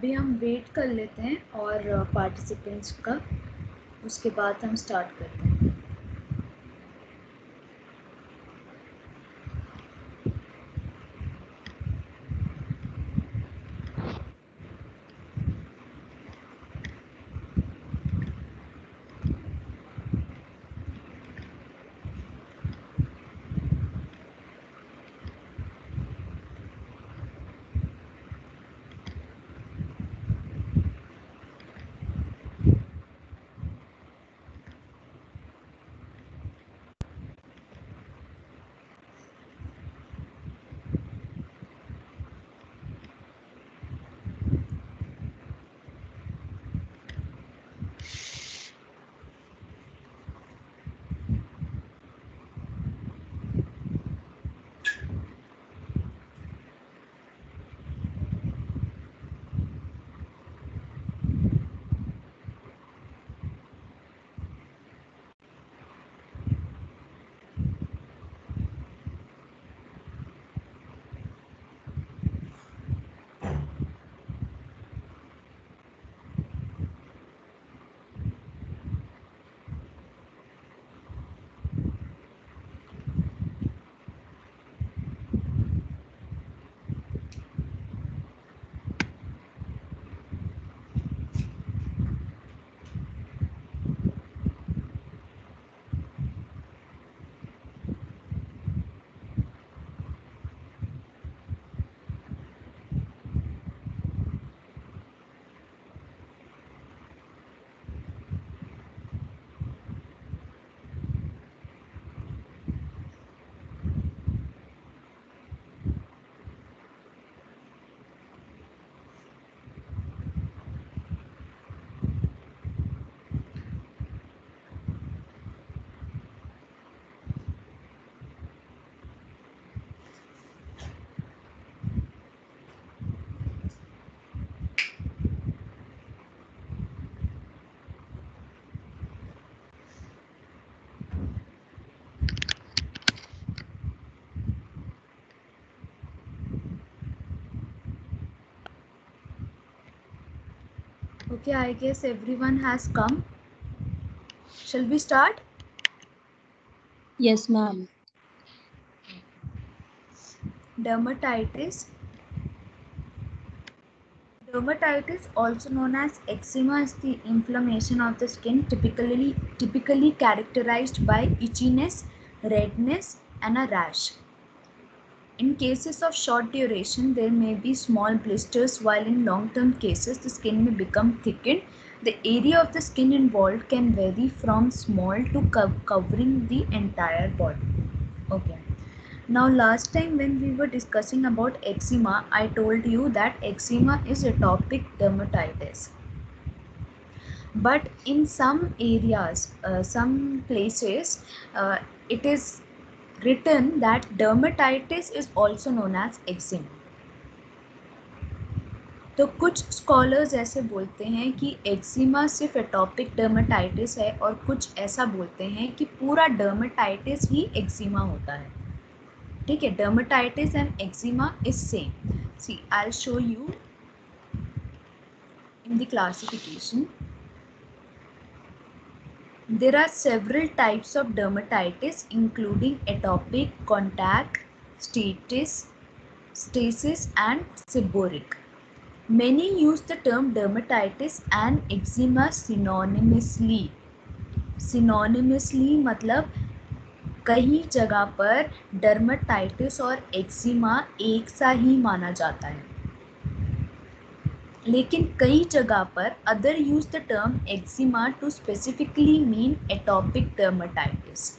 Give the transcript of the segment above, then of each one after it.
अभी हम वेट कर लेते हैं और पार्टिसिपेंट्स का, उसके बाद हम स्टार्ट करते हैं। Okay, I guess everyone has come. Shall we start? Yes, ma'am. Dermatitis. Dermatitis, also known as eczema, is the inflammation of the skin, typically characterized by itchiness, redness, and a rash. In cases of short duration, there may be small blisters, while in long-term cases, the skin may become thickened. The area of the skin involved can vary from small to covering the entire body. Okay. Now, last time when we were discussing about eczema, I told you that eczema is atopic dermatitis. But in some areas, some places, it is written that dermatitis is also known as eczema. तो कुछ scholars ऐसे बोलते हैं कि eczema सिर्फ atopic dermatitis है और कुछ ऐसा बोलते हैं कि पूरा डर्मेटाइटिस ही एक्जिमा होता है. ठीक है, dermatitis and eczema is same. See I will show you in the classification. There are several types of dermatitis including atopic, contact, stasis and seborrheic. Many use the term dermatitis and eczema synonymously. Synonymously मतलब कई जगह पर dermatitis और eczema एक सा ही माना जाता है, लेकिन कई जगह पर other use the term eczema to specifically mean atopic dermatitis.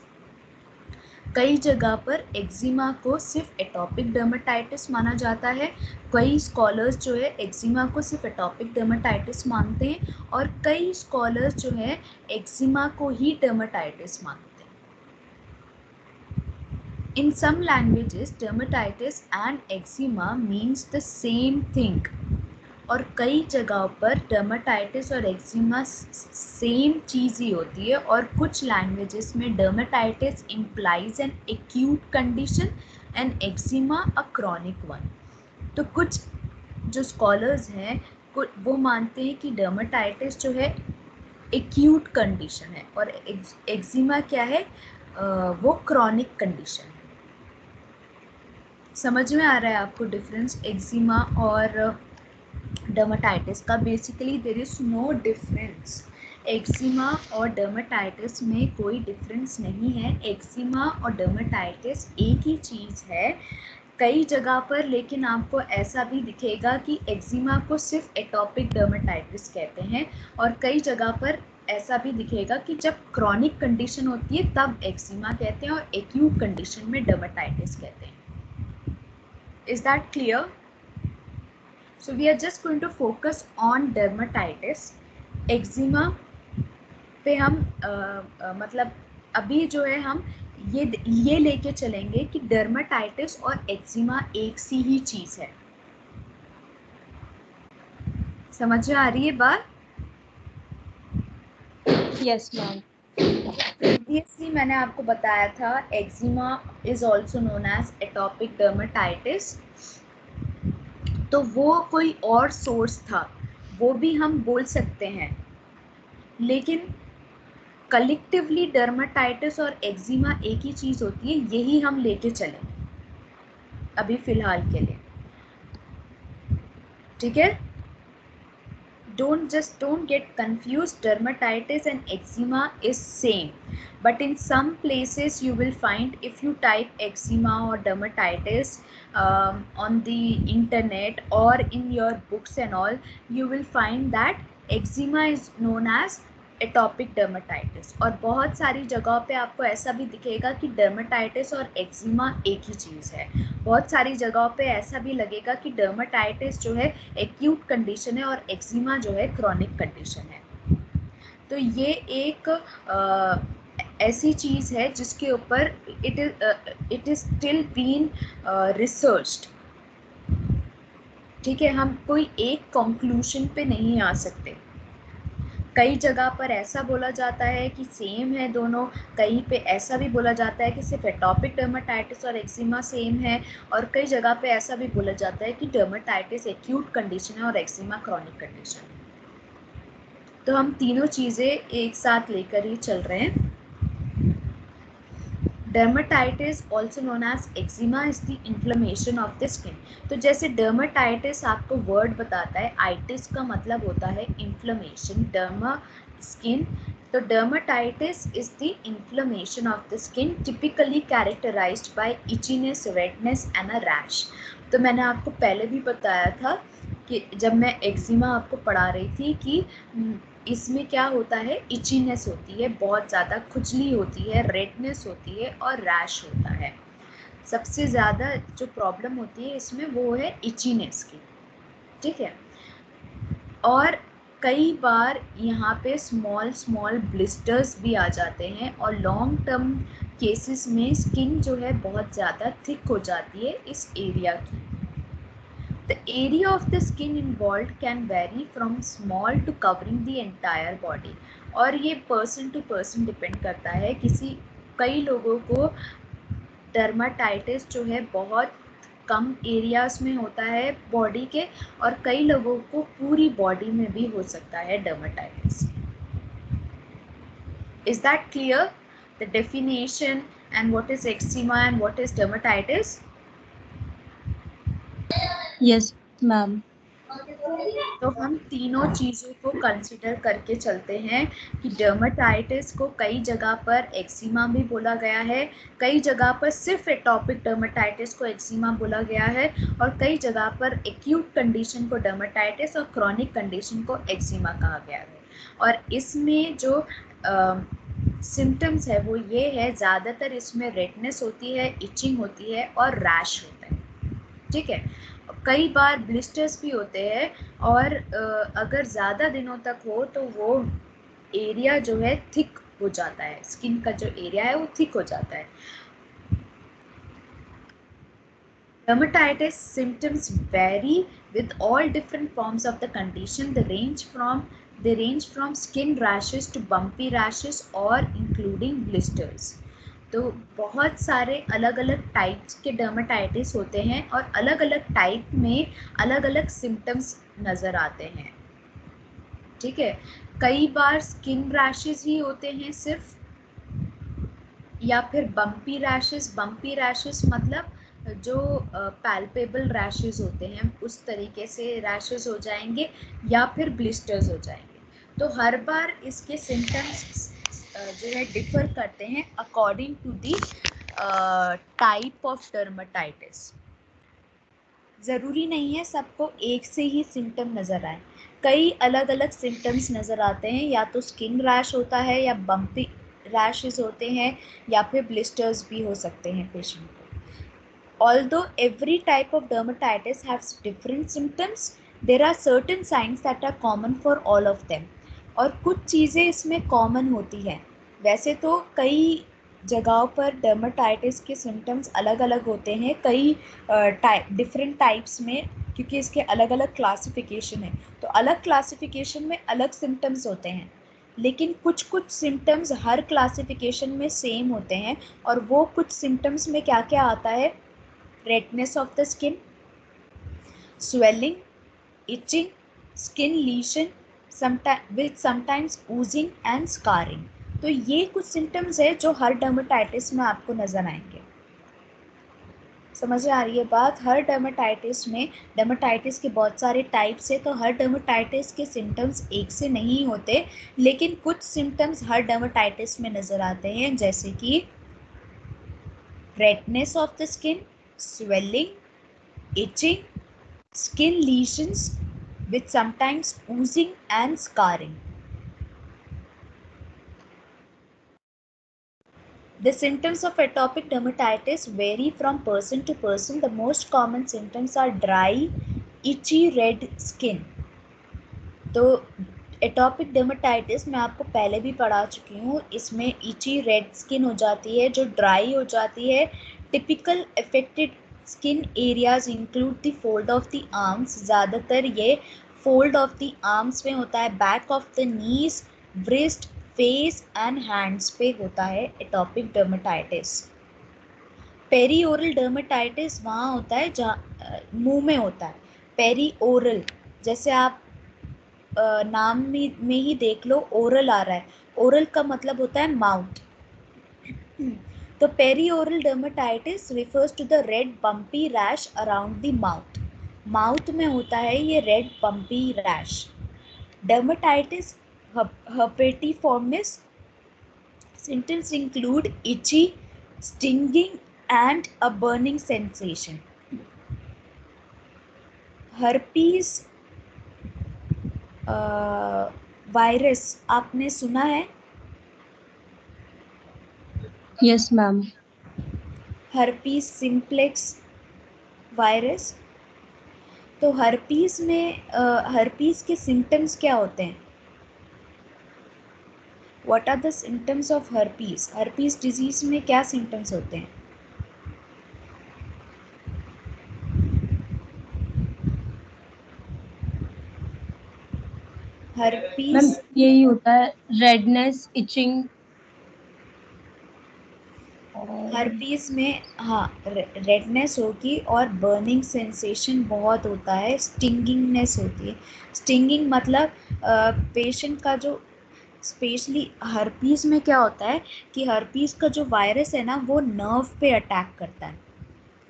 कई जगह पर एक्जिमा को सिर्फ एटॉपिक डर्मेटाइटिस माना जाता है. कई स्कॉलर्स जो है एक्जिमा को सिर्फ एटॉपिक डर्मेटाइटिस मानते हैं और कई स्कॉलर्स जो है एक्जिमा को ही डर्मेटाइटिस मानते हैं. In some languages dermatitis and eczema means the same thing. और कई जगहों पर डर्मेटाइटिस और एक्जिमा सेम चीज़ ही होती है और कुछ लैंग्वेजेस में dermatitis implies an acute condition and eczema a chronic one. तो कुछ जो स्कॉलर्स हैं वो मानते हैं कि डर्मेटाइटिस जो है एक्यूट कंडीशन है और एक्जिमा क्या है, वो क्रॉनिक कंडीशन है। समझ में आ रहा है आपको डिफरेंस एक्जिमा और डर्मेटाइटिस का? Basically there is no difference. Eczema और डर्मेटाइटिस में कोई डिफरेंस नहीं है। एक्जिमा और डर्मेटाइटिस एक ही चीज़ है कई जगह पर, लेकिन आपको ऐसा भी दिखेगा कि एक्जिमा को सिर्फ एटॉपिक डर्मेटाइटिस कहते हैं और कई जगह पर ऐसा भी दिखेगा कि जब क्रॉनिक कंडीशन होती है तब एक्जिमा कहते हैं और एक्यूट कंडीशन में डर्मेटाइटिस कहते हैं। Is that clear? So we are just going to focus on dermatitis. Eczema पे हम मतलब अभी जो है हम ये लेके चलेंगे कि डर्माटाइटिस और एक्जिमा एक सी ही चीज है। समझ में आ रही है बात? Yes ma'am. प्रीवियसली मैंने आपको बताया था eczema is also known as atopic dermatitis, तो वो कोई और सोर्स था, वो भी हम बोल सकते हैं, लेकिन कलेक्टिवली डर्माटाइटिस और एक्जिमा एक ही चीज़ होती है, यही हम लेके चलें अभी फ़िलहाल के लिए। ठीक है? don't get confused. Dermatitis and eczema is same, but in some places you will find, if you type eczema or dermatitis on the internet or in your books and all, you will find that eczema is known as atopic dermatitis, और बहुत सारी जगहों पे आपको ऐसा भी दिखेगा कि डर्मेटाइटिस और एक्जिमा एक ही चीज़ है। बहुत सारी जगहों पे ऐसा भी लगेगा कि डर्मेटाइटिस जो है एक्यूट कंडीशन है और एक्जिमा जो है क्रॉनिक कंडीशन है। तो ये एक ऐसी चीज़ है जिसके ऊपर it is still been researched. ठीक है, हम कोई एक कंक्लूजन पे नहीं आ सकते। कई जगह पर ऐसा बोला जाता है कि सेम है दोनों, कहीं पे ऐसा भी बोला जाता है कि सिर्फ एटॉपिक डर्मेटाइटिस और एक्जिमा सेम है, और कई जगह पे ऐसा भी बोला जाता है कि डर्मेटाइटिस एक्यूट कंडीशन है और एक्जिमा क्रॉनिक कंडीशन है। तो हम तीनों चीज़ें एक साथ लेकर ही चल रहे हैं। Dermatitis also known as eczema is the inflammation of the skin. तो जैसे डर्मेटाइटिस आपको वर्ड बताता है, आइटिस का मतलब होता है इन्फ्लेमेशन, डर्मा स्किन, तो dermatitis is the inflammation of the skin typically characterized by itchiness, redness and a rash. तो मैंने आपको पहले भी बताया था कि जब मैं एक्जिमा आपको पढ़ा रही थी कि इसमें क्या होता है, इचीनेस होती है, बहुत ज़्यादा खुजली होती है, रेडनेस होती है और रैश होता है। सबसे ज़्यादा जो प्रॉब्लम होती है इसमें वो है इचीनेस की। ठीक है, और कई बार यहाँ पे स्मॉल ब्लिस्टर्स भी आ जाते हैं, और लॉन्ग टर्म केसेस में स्किन जो है बहुत ज़्यादा थिक हो जाती है इस एरिया की। The area of the skin involved can vary from small to covering the entire body, और ये पर्सन टू पर्सन डिपेंड करता है। कई लोगों को डर्माटाइटिस जो है बहुत कम एरियाज में होता है बॉडी के, और कई लोगों को पूरी बॉडी में भी हो सकता है dermatitis. Is that clear? The definition and what is eczema and what is dermatitis? Yes ma'am. तो हम तीनों चीज़ों को कंसिडर करके चलते हैं कि डर्मेटाइटिस को कई जगह पर एक्जिमा भी बोला गया है, कई जगह पर सिर्फ एटॉपिक डर्मेटाइटिस को एक्जिमा बोला गया है, और कई जगह पर एक्यूट कंडीशन को डर्मेटाइटिस और क्रॉनिक कंडीशन को एक्जिमा कहा गया है। और इसमें जो सिम्टम्स है वो ये है, ज़्यादातर इसमें रेडनेस होती है, इचिंग होती है और रैश होता है। ठीक है, कई बार ब्लिस्टर्स भी होते हैं, और अगर ज़्यादा दिनों तक हो तो वो एरिया जो है थिक हो जाता है, स्किन का जो एरिया है वो थिक हो जाता है। Dermatitis symptoms vary with all different forms of the condition. They range from skin rashes to bumpy rashes or including blisters. तो बहुत सारे अलग अलग टाइप्स के डर्मेटाइटिस होते हैं, और अलग अलग टाइप में अलग अलग सिम्टम्स नजर आते हैं। ठीक है, कई बार स्किन रैशेस ही होते हैं सिर्फ, या फिर बम्पी रैशेस मतलब जो पैल्पेबल रैशेस होते हैं उस तरीके से रैशेस हो जाएंगे, या फिर ब्लिस्टर्स हो जाएंगे। तो हर बार इसके सिम्टम्स जो है डिफर करते हैं according to the type of dermatitis. ज़रूरी नहीं है सबको एक से ही सिम्टम नज़र आए, कई अलग अलग सिम्टम्स नज़र आते हैं, या तो स्किन रैश होता है, या बम्पी रैशेस होते हैं, या फिर ब्लिस्टर्स भी हो सकते हैं पेशेंट को। Although every type of dermatitis has different symptoms, there are certain signs that are common for all of them. और कुछ चीज़ें इसमें कॉमन होती हैं। वैसे तो कई जगहों पर डर्मेटाइटिस के सिम्टम्स अलग अलग होते हैं, कई डिफरेंट टाइप्स में, क्योंकि इसके अलग अलग क्लासिफिकेशन है, तो अलग क्लासिफिकेशन में अलग सिम्टम्स होते हैं, लेकिन कुछ कुछ सिम्टम्स हर क्लासिफिकेशन में सेम होते हैं। और वो कुछ सिम्टम्स में क्या क्या आता है? redness of the skin, swelling, itching, skin lesion, sometimes oozing and scarring। तो ये कुछ सिम्टम्स है जो हर डर्मेटाइटिस में आपको नजर आएंगे। समझ आ रही है बात? हर डर्मेटाइटिस में, डर्मेटाइटिस के बहुत सारे टाइप्स है, तो हर डर्मेटाइटिस के सिम्टम्स एक से नहीं होते, लेकिन कुछ सिम्टम्स हर डर्मेटाइटिस में नजर आते हैं, जैसे कि redness of the skin, swelling, itching, skin lesions with sometimes oozing and scarring. The symptoms of atopic dermatitis vary from person to person. The most common symptoms are dry, itchy, red skin. तो atopic dermatitis मैं आपको पहले भी पढ़ा चुकी हूँ, इसमें इची red skin हो जाती है जो ड्राई हो जाती है। Typical affected skin areas include the fold of the arms, ज़्यादातर ये फोल्ड ऑफ द आर्म्स में होता है, back of the knees, breast, face and hands पे होता है atopic dermatitis. Perioral dermatitis वहाँ होता है जहाँ मुंह में होता है। पेरी ओरल, जैसे आप नाम में ही देख लो, ओरल आ रहा है, ओरल का मतलब होता है माउथ। तो perioral dermatitis refers to the red bumpy rash around the mouth. Mouth में होता है ये red bumpy rash. Dermatitis herpetiformis symptoms include itchy, stinging and a burning sensation. herpes virus आपने सुना है? Yes, ma'am. Herpes simplex virus. तो herpes में herpes के सिम्टम्स क्या होते हैं? What are the symptoms of herpes? Herpes disease में क्या सिम्टम्स होते हैं? मैम हर्पीस यही होता है, रेडनेस, इचिंग और हर्पीस में हाँ रेडनेस होगी और बर्निंग सेंसेशन बहुत होता है, स्टिंगिंगनेस होती है। स्टिंगिंग मतलब पेशेंट का जो, स्पेशली हर्पीस में क्या होता है कि हर्पीस का जो वायरस है ना वो नर्व पे अटैक करता है,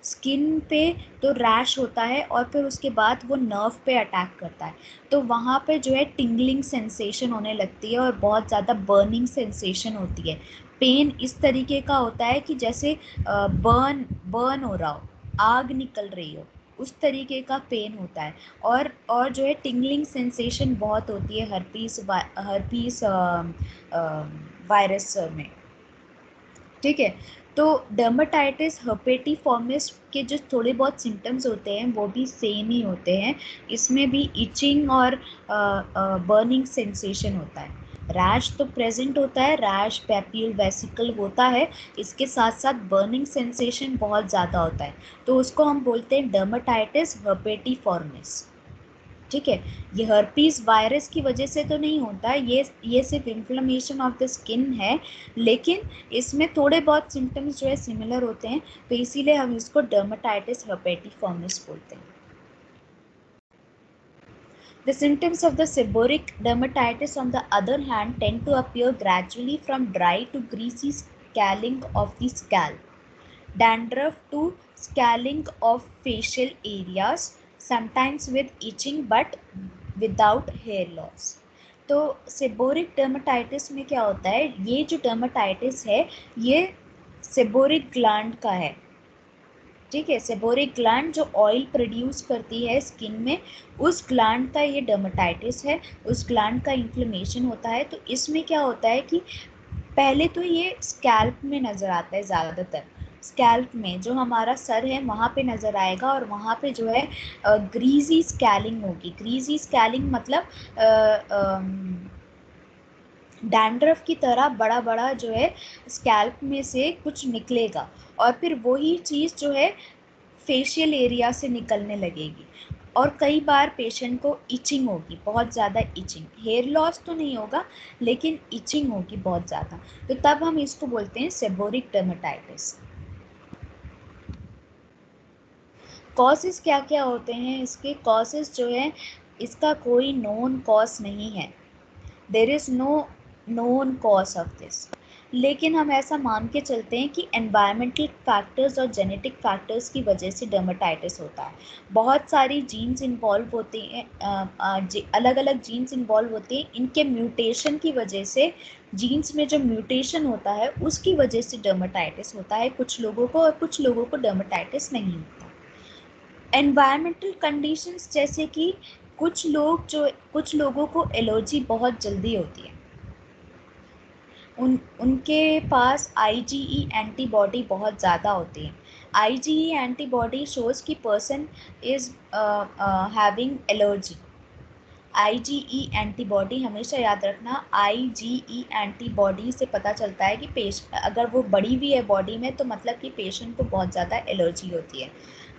स्किन पे तो रैश होता है और फिर उसके बाद वो नर्व पे अटैक करता है, तो वहाँ पे जो है टिंगलिंग सेंसेशन होने लगती है और बहुत ज़्यादा बर्निंग सेंसेशन होती है। पेन इस तरीके का होता है कि जैसे बर्न हो रहा हो, आग निकल रही हो, उस तरीके का पेन होता है। और जो है टिंगलिंग सेंसेशन बहुत होती है हर्पीस वायरस में। ठीक है, तो डर्मेटाइटिस हर्पेटिफॉर्मिस के जो थोड़े बहुत सिम्टम्स होते हैं वो भी सेम ही होते हैं, इसमें भी इचिंग और बर्निंग सेंसेशन होता है। रैश तो प्रेजेंट होता है, रैश पैप्यूल वेसिकल होता है, इसके साथ साथ बर्निंग सेंसेशन बहुत ज़्यादा होता है, तो उसको हम बोलते हैं डर्मेटाइटिस हर्पेटिफॉर्मिस। ठीक है, ये हर्पीस वायरस की वजह से तो नहीं होता, ये सिर्फ इन्फ्लेमेशन ऑफ द स्किन है, लेकिन इसमें थोड़े बहुत सिम्टम्स जो है सिमिलर होते हैं, तो इसीलिए हम इसको डर्मेटाइटिस हर्पेटिफॉर्मिस बोलते हैं। The symptoms of the seborrheic dermatitis, on the other hand, tend to appear gradually from dry to greasy scaling of the scalp, dandruff to scaling of facial areas, sometimes with itching but without hair loss. तो seborrheic dermatitis में क्या होता है, ये जो dermatitis है ये seborrheic gland का है, ठीक है। सेबोरिक ग्लैंड जो ऑयल प्रोड्यूस करती है स्किन में, उस ग्लैंड का ये डर्मेटाइटिस है, उस ग्लैंड का इन्फ्लेमेशन होता है। तो इसमें क्या होता है कि पहले तो ये स्कैल्प में नज़र आता है, ज़्यादातर स्कैल्प में जो हमारा सर है वहाँ पे नज़र आएगा, और वहाँ पे जो है ग्रीजी स्कैलिंग होगी। ग्रीजी स्कैलिंग मतलब डैंड्रफ की तरह बड़ा बड़ा जो है स्कैल्प में से कुछ निकलेगा, और फिर वही चीज़ जो है फेशियल एरिया से निकलने लगेगी, और कई बार पेशेंट को इचिंग होगी, बहुत ज़्यादा इचिंग। हेयर लॉस तो नहीं होगा लेकिन इचिंग होगी बहुत ज़्यादा, तो तब हम इसको बोलते हैं सेबोरिक डर्मेटाइटिस। कॉजेज़ क्या क्या होते हैं इसके? कॉजेज़ जो है, इसका कोई नोन कॉज नहीं है, there is no known cause of this. लेकिन हम ऐसा मान के चलते हैं कि एनवायरमेंटल फैक्टर्स और जेनेटिक फैक्टर्स की वजह से डर्मेटाइटिस होता है। बहुत सारी जीन्स इन्वॉल्व होते हैं, अलग अलग जीन्स इन्वॉल्व होते हैं, इनके म्यूटेशन की वजह से, जीन्स में जो म्यूटेशन होता है उसकी वजह से डर्मेटाइटिस होता है कुछ लोगों को, और कुछ लोगों को डर्मेटाइटिस नहीं होता। एनवायरमेंटल कंडीशंस, जैसे कि कुछ लोगों को एलर्जी बहुत जल्दी होती है, उनके पास आईजीई एंटीबॉडी बहुत ज़्यादा होती है। आईजीई एंटीबॉडी शोज़ कि person is having allergy. IgE antibody, हमेशा याद रखना, आईजीई एंटीबॉडी से पता चलता है कि अगर वो बढ़ी हुई है बॉडी में तो मतलब कि पेशेंट को बहुत ज़्यादा एलर्जी होती है।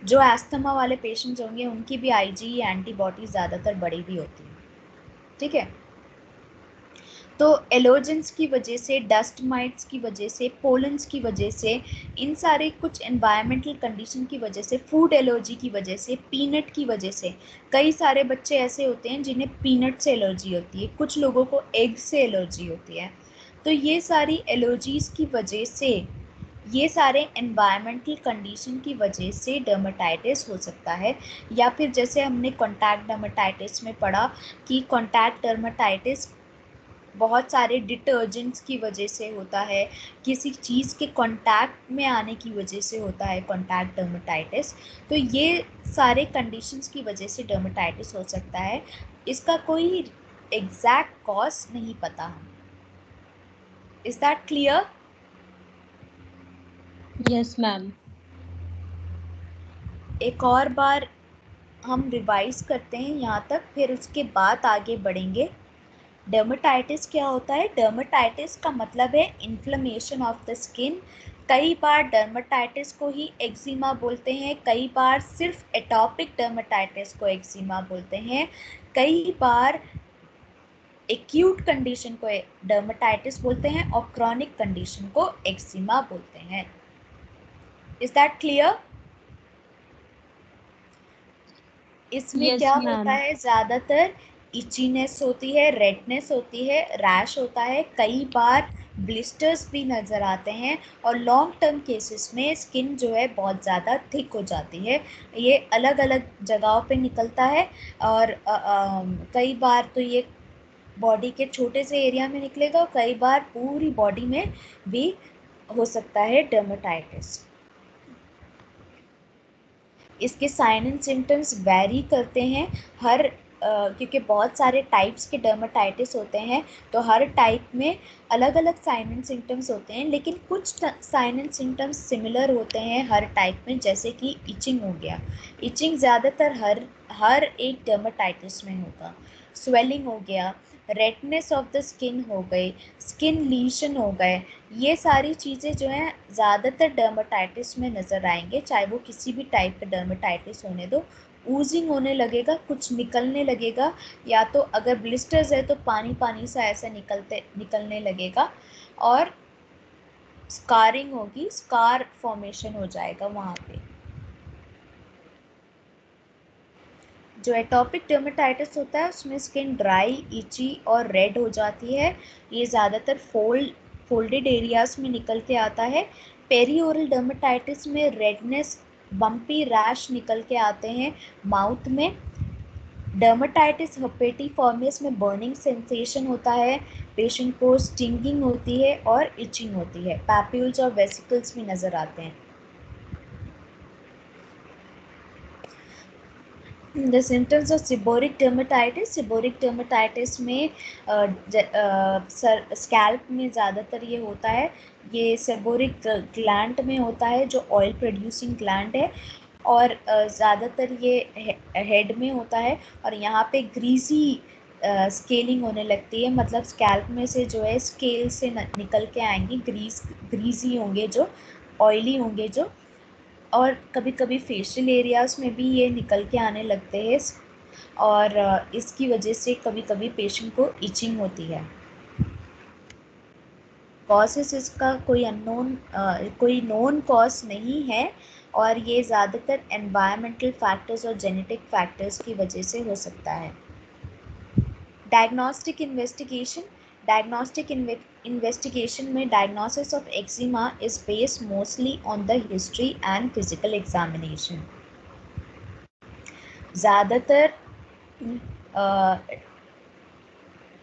जो एस्थमा वाले पेशेंट्स होंगे उनकी भी आईजीई एंटीबॉडी ज़्यादातर बढ़ी हुई होती है, ठीक है। तो एलोजेंस की वजह से, डस्ट माइट्स की वजह से, पोलन्स की वजह से, इन सारे कुछ एनवायरमेंटल कंडीशन की वजह से, फूड एलर्जी की वजह से, पीनट की वजह से, कई सारे बच्चे ऐसे होते हैं जिन्हें पीनट से एलर्जी होती है, कुछ लोगों को एग से एलर्जी होती है। तो ये सारी एलर्जीज़ की वजह से, ये सारे एनवायरमेंटल कंडीशन की वजह से डर्मेटाइटिस हो सकता है। या फिर जैसे हमने कॉन्टैक्ट डर्मेटाइटिस में पढ़ा कि कॉन्टैक्ट डर्मेटाइटिस बहुत सारे डिटर्जेंट्स की वजह से होता है, किसी चीज़ के कांटेक्ट में आने की वजह से होता है कॉन्टैक्ट डर्मेटाइटिस। तो ये सारे कंडीशंस की वजह से डर्मेटाइटिस हो सकता है, इसका कोई एग्जैक्ट कॉज नहीं पता हमें। Is that clear? Yes, ma'am. एक और बार हम रिवाइज करते हैं यहाँ तक, फिर उसके बाद आगे बढ़ेंगे। डर्मेटाइटिस क्या होता है? डर्मेटाइटिस का मतलब है इन्फ्लेमेशन ऑफ द स्किन। कई बार डर्मेटाइटिस को ही एक्जिमा बोलते हैं, कई बार सिर्फ एटॉपिक डर्मेटाइटिस को एक्जिमा बोलते हैं, कई बार एक्यूट कंडीशन को डर्मेटाइटिस बोलते हैं, और क्रॉनिक कंडीशन को एक्जिमा बोलते हैं। Is that clear? इसमें Yes, क्या होता ma'am. है, ज़्यादातर इचीनेस होती है, रेडनेस होती है, रैश होता है, कई बार ब्लिस्टर्स भी नज़र आते हैं, और लॉन्ग टर्म केसेस में स्किन जो है बहुत ज़्यादा थिक हो जाती है। ये अलग अलग जगहों पे निकलता है, और कई बार तो ये बॉडी के छोटे से एरिया में निकलेगा, और कई बार पूरी बॉडी में भी हो सकता है डर्मेटाइटिस। इसके साइन एंड सिम्टम्स वैरी करते हैं हर क्योंकि बहुत सारे टाइप्स के डर्मेटाइटिस होते हैं, तो हर टाइप में अलग अलग साइन एंड सिम्टम्स होते हैं, लेकिन कुछ साइन एंड सिम्टम्स सिमिलर होते हैं हर टाइप में, जैसे कि इचिंग हो गया। इचिंग ज़्यादातर हर एक डर्मेटाइटिस में होगा। स्वेलिंग हो गया, रेडनेस ऑफ द स्किन हो गई, स्किन लीशन हो गए, ये सारी चीज़ें जो हैं ज़्यादातर डर्मेटाइटिस में नज़र आएंगे, चाहे वो किसी भी टाइप का डर्मेटाइटिस होने दो। ऊजिंग होने लगेगा, कुछ निकलने लगेगा, या तो अगर ब्लिस्टर्स है तो पानी पानी सा ऐसा निकलने लगेगा, और स्कारिंग होगी, स्कार फॉर्मेशन हो जाएगा वहाँ पे। जो एटॉपिक डर्मेटाइटिस होता है उसमें स्किन ड्राई, इची और रेड हो जाती है। ये ज़्यादातर फोल्डेड एरियाज में निकल के आता है। पेरीओरल डर्मेटाइटिस में रेडनेस, बम्पी रैश निकल के आते हैं माउथ में। डर्मेटाइटिस हर्पेटिफॉर्मिस में बर्निंग सेंसेशन होता है, पेशेंट को स्टिंगिंग होती है और इचिंग होती है। पैप्यूल्स और वेसिकल्स भी नज़र आते हैं। The symptoms of seborrheic dermatitis, seborrheic dermatitis में स्कैल्प में ज़्यादातर ये होता है। ये सेबोरिक ग्लैंड में होता है जो ऑयल प्रोड्यूसिंग ग्लैंड है, और ज़्यादातर ये हेड में होता है। और यहाँ पे ग्रीसी स्केलिंग होने लगती है, मतलब स्कैल्प में से जो है स्केल से निकल के आएंगी, ग्रीसी होंगे जो, ऑयली होंगे जो। और कभी कभी फेशियल एरियाज में भी ये निकल के आने लगते हैं, और इसकी वजह से कभी कभी पेशेंट को इचिंग होती है। कॉजेस इसका कोई नोन कॉज नहीं है, और ये ज़्यादातर एनवायरमेंटल फैक्टर्स और जेनेटिक फैक्टर्स की वजह से हो सकता है। डायग्नोस्टिक इन्वेस्टिगेशन में diagnosis of eczema is based mostly on the history and physical examination. ज़्यादातर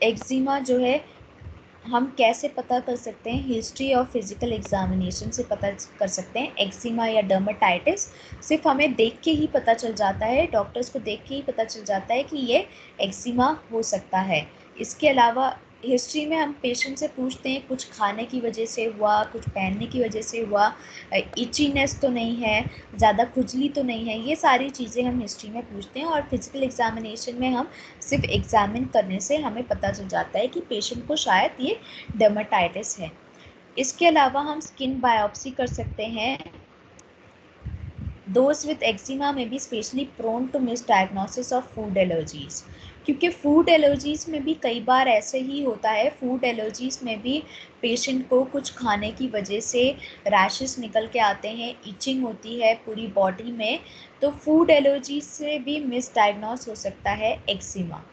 एक्जिमा जो है हम कैसे पता कर सकते हैं? हिस्ट्री और फिजिकल एग्जामिनेशन से पता कर सकते हैं। एक्जिमा या डर्मेटाइटिस सिर्फ हमें देख के ही पता चल जाता है, डॉक्टर्स को देख के ही पता चल जाता है कि ये एक्जिमा हो सकता है। इसके अलावा हिस्ट्री में हम पेशेंट से पूछते हैं कुछ खाने की वजह से हुआ, कुछ पहनने की वजह से हुआ, इचीनेस तो नहीं है, ज़्यादा खुजली तो नहीं है, ये सारी चीज़ें हम हिस्ट्री में पूछते हैं। और फिजिकल एग्जामिनेशन में हम सिर्फ एग्जामिन करने से हमें पता चल जाता है कि पेशेंट को शायद ये डर्मेटाइटिस है। इसके अलावा हम स्किन बायोप्सी कर सकते हैं। Those with eczema may be especially prone to misdiagnosis of food allergies, क्योंकि फूड एलर्जीज में भी कई बार ऐसे ही होता है। फूड एलर्जीज में भी पेशेंट को कुछ खाने की वजह से रैशेस निकल के आते हैं, इचिंग होती है पूरी बॉडी में, तो फूड एलर्जी से भी मिसडायग्नोस हो सकता है eczema.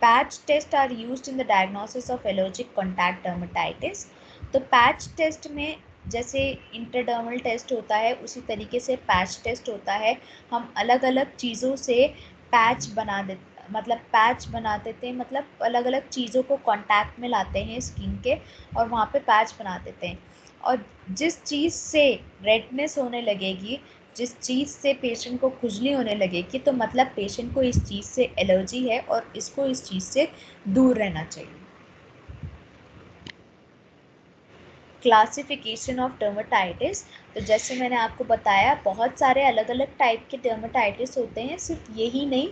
Patch test are used in the diagnosis of allergic contact dermatitis. तो पैच टेस्ट में जैसे इंटरडर्मल टेस्ट होता है उसी तरीके से पैच टेस्ट होता है। हम अलग अलग चीज़ों से पैच बना देते हैं, मतलब अलग अलग चीज़ों को कांटेक्ट में लाते हैं स्किन के, और वहाँ पे पैच बना देते हैं। और जिस चीज़ से रेडनेस होने लगेगी, जिस चीज़ से पेशेंट को खुजली होने लगेगी, तो मतलब पेशेंट को इस चीज़ से एलर्जी है और इसको इस चीज़ से दूर रहना चाहिए। क्लासिफिकेशन ऑफ डर्मेटाइटिस, तो जैसे मैंने आपको बताया बहुत सारे अलग अलग टाइप के डर्मेटाइटिस होते हैं, सिर्फ यही नहीं।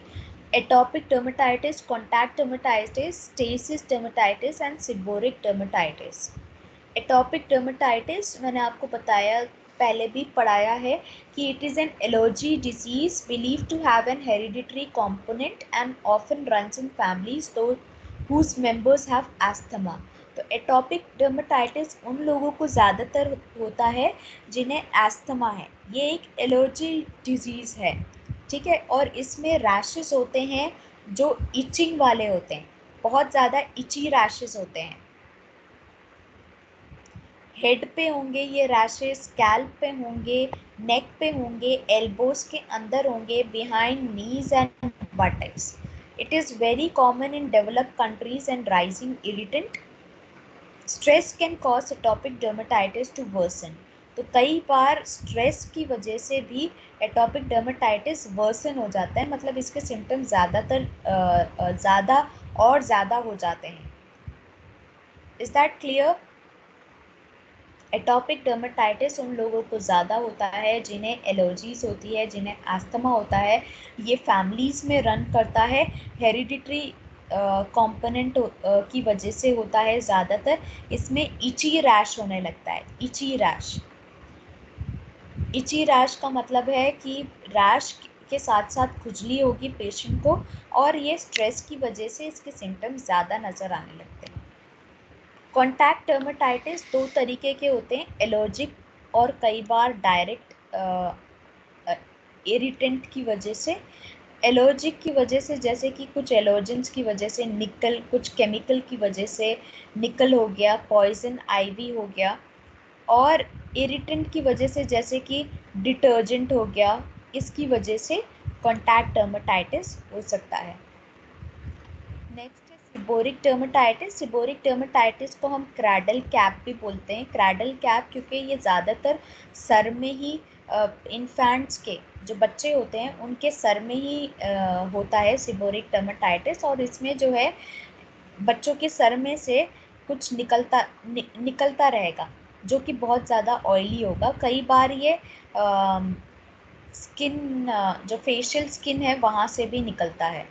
Atopic dermatitis, contact dermatitis, stasis dermatitis and seborrheic dermatitis. Atopic dermatitis मैंने आपको बताया, पहले भी पढ़ाया है कि it is an allergy disease believe to have an hereditary component and often runs in families whose members have asthma। तो atopic dermatitis उन लोगों को ज़्यादातर होता है जिन्हें एस्थमा है। ये एक एलर्जी डिजीज़ है, ठीक है। और इसमें रैशेस होते हैं जो इचिंग वाले होते हैं, बहुत ज़्यादा इची रैशेस होते हैं। हेड पे होंगे ये रैशेस, स्कैल्प पे होंगे, नेक पे होंगे, एल्बोज के अंदर होंगे, behind knees and buttocks. It is very common in developed countries and rising irritant. Stress can cause atopic dermatitis to worsen. तो कई बार स्ट्रेस की वजह से भी एटॉपिक डर्मेटाइटिस वर्सन हो जाता है, मतलब इसके सिम्टम्स ज़्यादा और ज़्यादा हो जाते हैं। Is that clear? Atopic dermatitis उन लोगों को ज़्यादा होता है जिन्हें एलर्जीज होती है, जिन्हें अस्थमा होता है। ये फैमिलीज़ में रन करता है, हेरिडिटरी कंपोनेंट की वजह से होता है ज़्यादातर। इसमें इची रैश होने लगता है, इची रैश। इची रैश का मतलब है कि रैश के साथ साथ खुजली होगी पेशेंट को, और ये स्ट्रेस की वजह से इसके सिम्टम्स ज़्यादा नज़र आने लगते हैं। कॉन्टैक्ट डर्मेटाइटिस दो तरीके के होते हैं, एलर्जिक और कई बार डायरेक्ट इरिटेंट की वजह से। एलर्जिक की वजह से, जैसे कि कुछ एलर्जेंस की वजह से, निकल, कुछ केमिकल की वजह से निकल हो गया, पॉइजन आईवी हो गया, और इरिटेंट की वजह से जैसे कि डिटर्जेंट हो गया, इसकी वजह से कॉन्टैक्ट डर्मेटाइटिस हो सकता है। नेक्स्ट है सिबोरिक डर्मेटाइटिस। सिबोरिक डर्मेटाइटिस को हम क्रैडल कैप भी बोलते हैं। क्रैडल कैप क्योंकि ये ज़्यादातर सर में ही, इन्फेंट्स के जो बच्चे होते हैं उनके सर में ही होता है सिबोरिक डर्मेटाइटिस, और इसमें जो है बच्चों के सर में से कुछ निकलता रहेगा जो कि बहुत ज़्यादा ऑयली होगा। कई बार ये स्किन, जो फेशियल स्किन है वहाँ से भी निकलता है।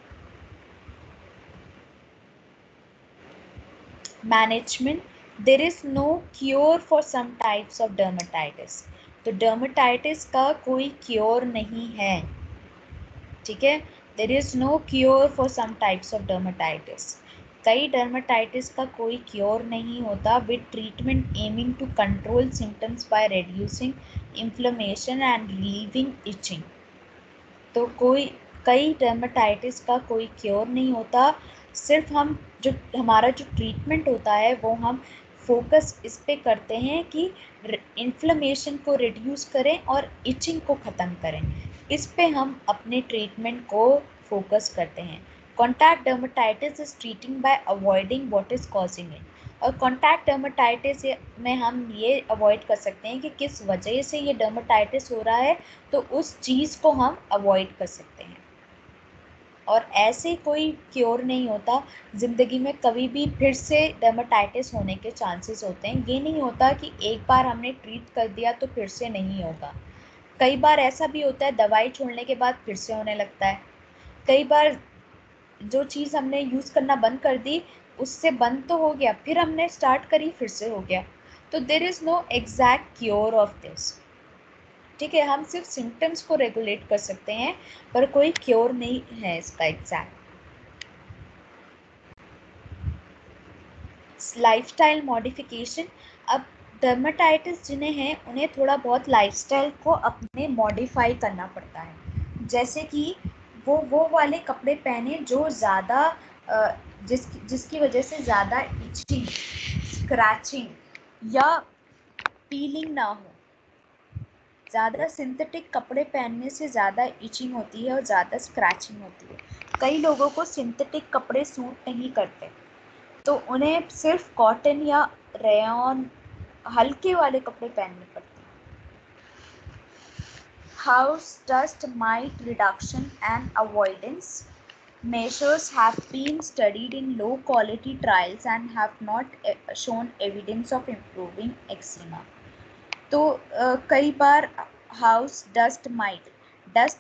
Management, there is no cure for some types of dermatitis. तो डर्मेटाइटिस का कोई क्योर नहीं है, ठीक है। There is no cure for some types of dermatitis. कई डर्मेटाइटिस का कोई क्योर नहीं होता। With treatment aiming to control symptoms by reducing inflammation and relieving itching. तो कई डर्मेटाइटिस का कोई क्योर नहीं होता। सिर्फ हम जो हमारा जो ट्रीटमेंट होता है वो हम फोकस इस पे करते हैं कि इन्फ्लेमेशन को रिड्यूस करें और इचिंग को ख़त्म करें। इस पे हम अपने ट्रीटमेंट को फोकस करते हैं। Contact dermatitis is treating bye avoiding what is causing it. और कॉन्टैक्ट डर्मेटाइटिस में हम ये अवॉइड कर सकते हैं कि किस वजह से ये डर्मेटाइटिस हो रहा है, तो उस चीज़ को हम अवॉइड कर सकते हैं। और ऐसे कोई क्योर नहीं होता। ज़िंदगी में कभी भी फिर से डर्मेटाइटिस होने के चांसेस होते हैं। ये नहीं होता कि एक बार हमने ट्रीट कर दिया तो फिर से नहीं होगा। कई बार ऐसा भी होता है दवाई छोड़ने के बाद फिर से होने लगता है। कई बार जो चीज़ हमने यूज़ करना बंद कर दी उससे बंद तो हो गया, फिर हमने स्टार्ट करी फिर से हो गया। तो there is no exact cure of this, ठीक है। हम सिर्फ सिम्टम्स को रेगुलेट कर सकते हैं पर कोई क्योर नहीं है इसका एग्जैक्ट। Lifestyle modification. अब डर्मेटाइटिस जिन्हें हैं उन्हें थोड़ा बहुत लाइफस्टाइल को अपने मॉडिफाई करना पड़ता है। जैसे कि वो वाले कपड़े पहने जो ज़्यादा जिसकी वजह से ज़्यादा इचिंग, स्क्रैचिंग या पीलिंग ना हो। ज़्यादा सिंथेटिक कपड़े पहनने से ज़्यादा इचिंग होती है और ज़्यादा स्क्रैचिंग होती है। कई लोगों को सिंथेटिक कपड़े सूट नहीं करते, तो उन्हें सिर्फ कॉटन या रेयॉन हल्के वाले कपड़े पहनने पड़ते हैं। House dust might reduction and avoidance measures have been studied in low quality trials and have not shown evidence of improving eczema. तो कई बार हाउस डस्ट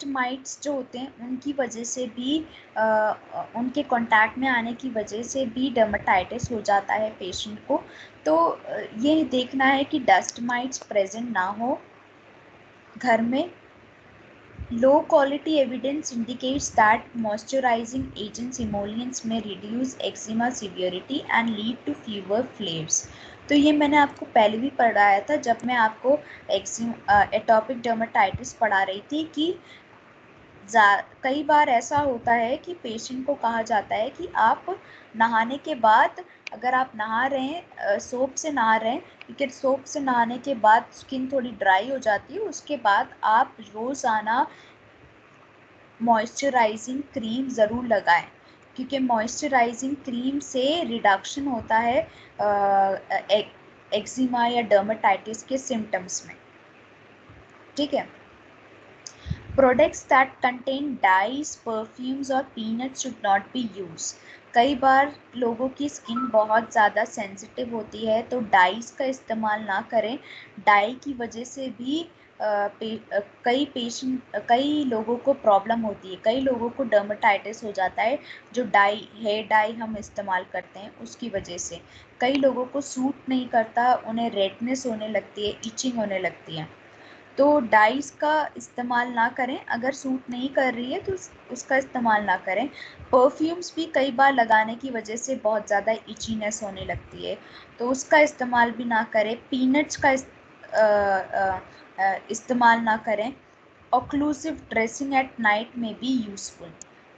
माइट्स जो होते हैं उनकी वजह से भी, उनके कांटेक्ट में आने की वजह से भी डर्मेटाइटिस हो जाता है पेशेंट को। तो ये देखना है कि डस्ट माइट्स प्रेजेंट ना हो घर में। Low quality evidence indicates that moisturizing agents emollients may reduce eczema severity and lead to fewer flares. तो ये मैंने आपको पहले भी पढ़ाया था जब मैं आपको एटॉपिक डर्मेटाइटिस पढ़ा रही थी कि कई बार ऐसा होता है कि पेशेंट को कहा जाता है कि आप नहाने के बाद, अगर आप नहा रहे हैं सोप से नहा रहे हैं, क्योंकि सोप से नहाने के बाद स्किन थोड़ी ड्राई हो जाती है, उसके बाद आप रोज़ाना मॉइस्चराइजिंग क्रीम ज़रूर लगाएं, क्योंकि मॉइस्चराइजिंग क्रीम से रिडक्शन होता है एक्जिमा या डर्मेटाइटिस के सिम्टम्स में, ठीक है। Products that contain dyes, perfumes और peanuts should not be use. कई बार लोगों की स्किन बहुत ज़्यादा सेंसिटिव होती है तो डाइज का इस्तेमाल ना करें। डाई की वजह से भी कई लोगों को प्रॉब्लम होती है। कई लोगों को डर्मेटाइटिस हो जाता है जो हेयर डाई हम इस्तेमाल करते हैं उसकी वजह से। कई लोगों को सूट नहीं करता, उन्हें रेडनेस होने लगती है, इचिंग होने लगती है। तो डाइस का इस्तेमाल ना करें। अगर सूट नहीं कर रही है तो उसका इस्तेमाल ना करें। परफ्यूम्स भी कई बार लगाने की वजह से बहुत ज़्यादा इचीनेस होने लगती है, तो उसका इस्तेमाल भी ना करें। पीनट्स का इस्तेमाल ना करें। occlusive dressing at night may be useful.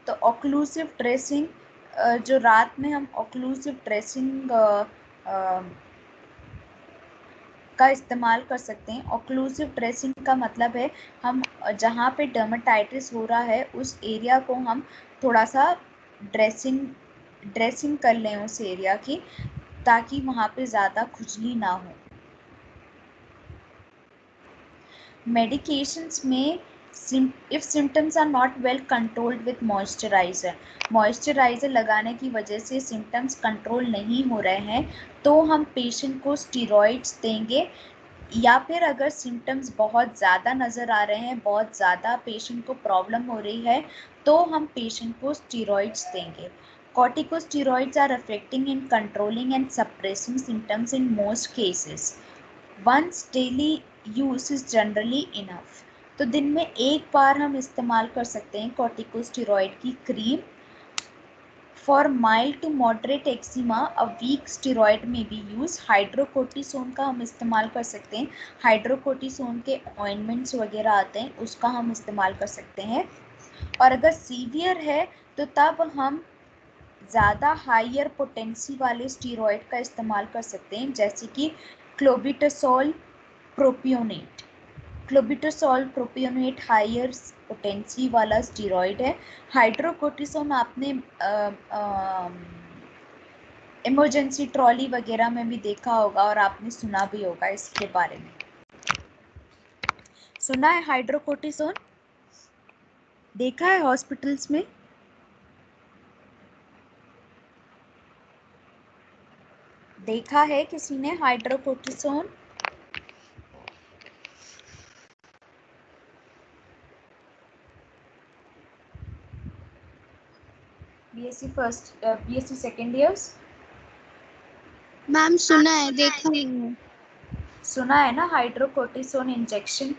तो occlusive dressing जो रात में हम occlusive dressing का इस्तेमाल कर सकते हैं। ऑक्लूसिव ड्रेसिंग का मतलब है हम जहाँ पे डर्मेटाइटिस हो रहा है उस एरिया को हम थोड़ा सा ड्रेसिंग कर लें उस एरिया की, ताकि वहाँ पे ज़्यादा खुजली ना हो। मेडिकेशंस में if symptoms are not well controlled with moisturiser लगाने की वजह से सिम्टम्स कंट्रोल नहीं हो रहे हैं तो हम पेशेंट को स्टीरॉइड्स देंगे, या फिर अगर सिम्टम्स बहुत ज़्यादा नज़र आ रहे हैं, बहुत ज़्यादा पेशेंट को प्रॉब्लम हो रही है, तो हम पेशेंट को स्टीरॉइड्स देंगे। Corticosteroids are affecting in controlling and suppressing symptoms in most cases. Once daily use is generally enough. तो दिन में एक बार हम इस्तेमाल कर सकते हैं कॉर्टिकोस्टीरॉइड की cream. For mild to moderate eczema a weak steroid may be use. Hydrocortisone का हम इस्तेमाल कर सकते हैं। हाइड्रोकोर्टिसोन के ऑइंटमेंट्स वगैरह आते हैं, उसका हम इस्तेमाल कर सकते हैं। और अगर सीवियर है तो तब हम ज़्यादा हायर पोटेंसी वाले स्टीरॉयड का इस्तेमाल कर सकते हैं, जैसे कि clobetasol propionate. Clobetasol propionate higher potency वाला स्टीरॉयड है। हाइड्रोकोर्टिसोन आपने इमरजेंसी ट्रॉली वगैरह में भी देखा होगा और आपने सुना भी होगा इसके बारे में। सुना है हाइड्रोकोर्टिसोन? देखा है हॉस्पिटल्स में? देखा है किसी ने hydrocortisone? BSc first, BSc second years? Ma'am सुना है, देखा नहीं है। सुना है ना हाइड्रोकोर्टिसोन इंजेक्शन?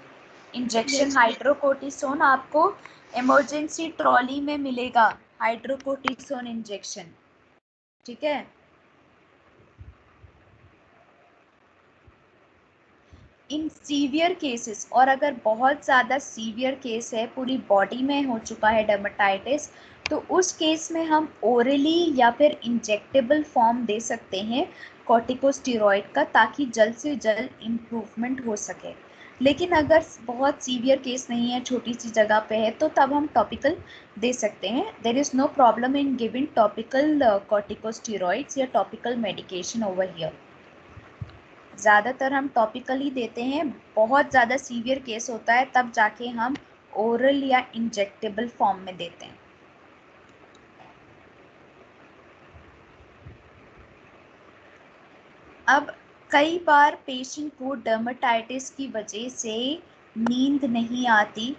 Yes. हाइड्रोकोर्टिसोन आपको इमरजेंसी ट्रॉली में मिलेगा, हाइड्रोकोर्टिसोन इंजेक्शन। ठीक है। इन सीवियर केसेस, और अगर बहुत ज़्यादा सीवियर केस है, पूरी बॉडी में हो चुका है डर्मेटाइटिस, तो उस केस में हम ओरली या फिर इंजेक्टेबल फॉर्म दे सकते हैं कॉर्टिकोस्टेरॉइड का, ताकि जल्द से जल्द इम्प्रूवमेंट हो सके। लेकिन अगर बहुत सीवियर केस नहीं है, छोटी सी जगह पे है, तो तब हम टॉपिकल दे सकते हैं। There is no problem in giving topical corticosteroids या टॉपिकल मेडिकेशन ओवर हियर। ज़्यादातर हम टॉपिकल ही देते हैं। बहुत ज़्यादा सीवियर केस होता है तब जाके हम ओरल या इंजेक्टेबल फॉर्म में देते हैं। अब कई बार पेशेंट को डर्मेटाइटिस की वजह से नींद नहीं आती,